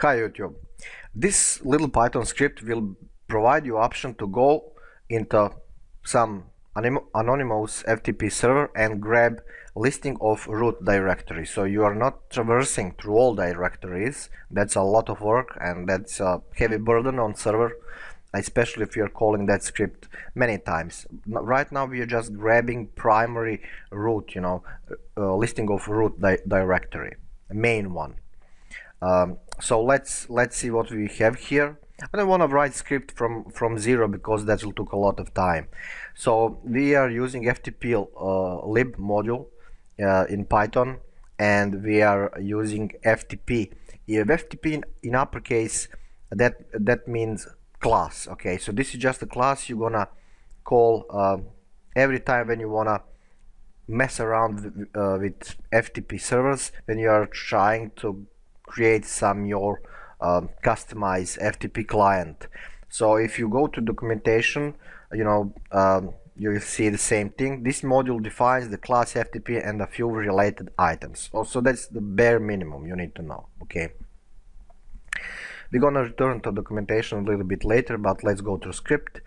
Hi YouTube. This little Python script will provide you option to go into some anonymous FTP server and grab listing of root directory. So you are not traversing through all directories. That's a lot of work and that's a heavy burden on server, especially if you're calling that script many times. Right now we are just grabbing primary root, listing of root directory, main one. So let's see what we have here. I don't want to write script from zero because that will take a lot of time. So we are using ftplib module in Python, and we are using FTP. If FTP in uppercase, that means class. Okay, so this is just a class you're gonna call every time when you wanna mess around with FTP servers, when you are trying to create some your customized FTP client. So if you go to documentation, you will see the same thing. This module defines the class FTP and a few related items. Also, that's the bare minimum you need to know. Okay, we're gonna return to documentation a little bit later, but let's go to script.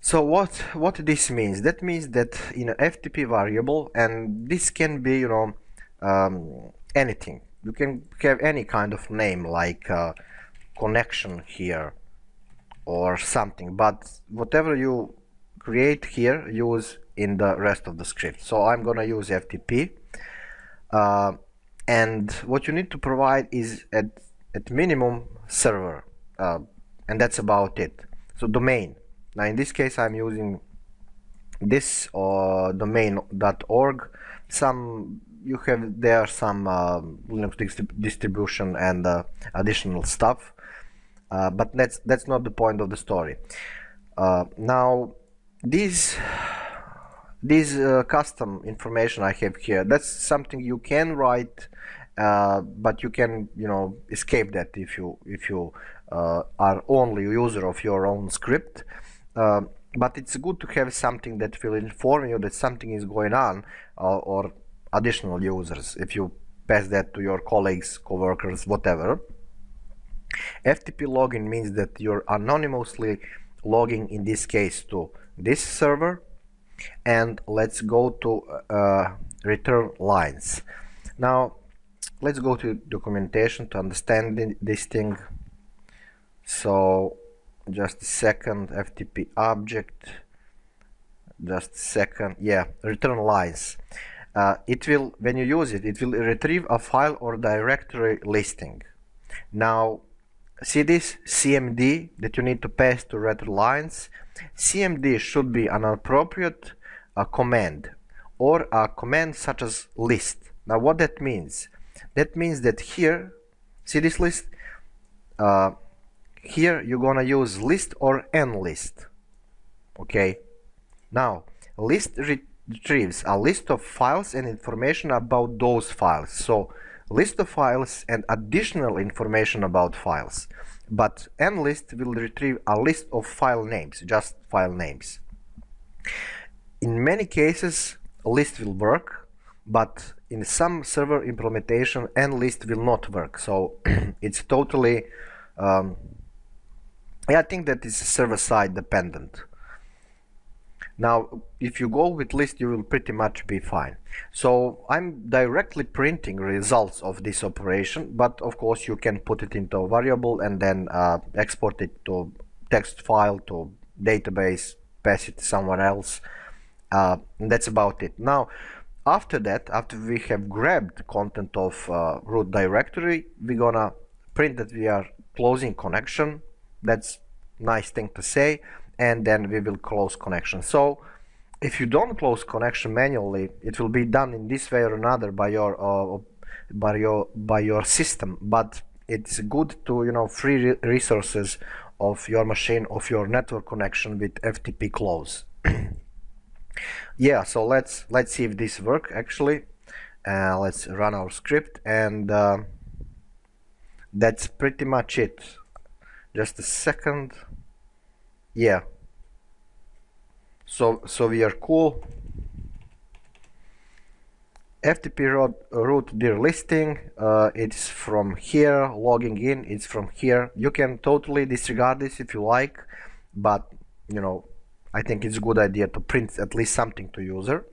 So what this means? That means that in an FTP variable, and this can be anything. You can have any kind of name like connection here or something, but whatever you create here, use in the rest of the script. So I'm gonna use FTP, and what you need to provide is at minimum server, and that's about it. So domain. Now in this case I'm using this domain.org. You have there some Linux distribution and additional stuff, but that's not the point of the story. Now these custom information I have here, that's something you can write, but you can escape that if you are only user of your own script. But it's good to have something that will inform you that something is going on, or additional users if you pass that to your colleagues, co-workers, whatever. FTP login means that you're anonymously logging, in this case, to this server. And let's go to return lines. Now let's go to documentation to understand this thing. So just a second, FTP object, just a second, yeah, return lines. It will, when you use it, it will retrieve a file or directory listing. Now see this CMD that you need to pass to return lines. CMD should be an appropriate command, or a command such as list. Now what that means? That means that here, see this list? Here you're gonna use list or nlist. Okay, now list retrieves a list of files and information about those files. So list of files and additional information about files. But nlist will retrieve a list of file names, just file names. In many cases list will work, but in some server implementation nlist will not work. So it's totally I think that is server-side dependent. Now if you go with list, you will pretty much be fine. So I'm directly printing results of this operation, but of course you can put it into a variable and then export it to text file, to database, pass it somewhere else. That's about it. Now after that, after we have grabbed content of root directory, we're gonna print that we are closing connection. That's nice thing to say, and then we will close connection. So if you don't close connection manually, it will be done in this way or another by your system, but it's good to free resources of your machine, of your network connection with FTP close. Yeah, so let's see if this works actually. Let's run our script, and that's pretty much it. Just a second. Yeah, so we are cool, FTP root dir listing, it's from here. Logging in, it's from here. You can totally disregard this if you like, but you know, I think it's a good idea to print at least something to user.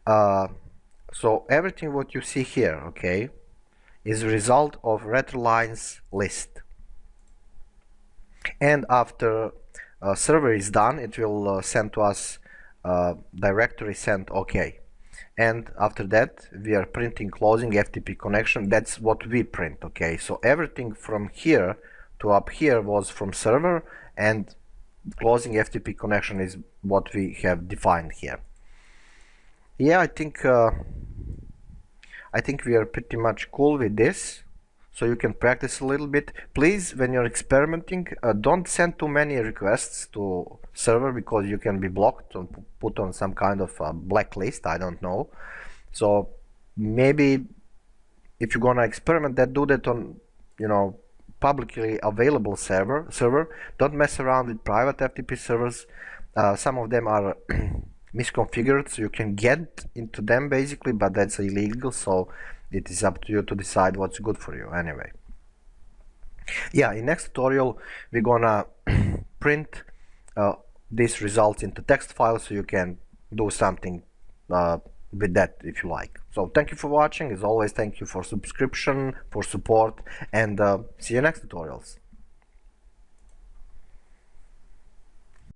So everything what you see here, okay, is a result of retrolines list. And after server is done, it will send to us directory send OK. And after that, we are printing closing FTP connection. That's what we print, okay? So everything from here to up here was from server, and closing FTP connection is what we have defined here. Yeah, I think we are pretty much cool with this. So you can practice a little bit. Please, when you're experimenting, don't send too many requests to server, because you can be blocked or put on some kind of blacklist. I don't know. So maybe if you're gonna experiment, that do that on, you know, publicly available server. Don't mess around with private FTP servers. Some of them are misconfigured, so you can get into them basically, but that's illegal. So it is up to you to decide what's good for you anyway. Yeah, in next tutorial we're gonna print these results into text files, so you can do something with that if you like. So thank you for watching. As always, thank you for subscription, for support, and see you next tutorials.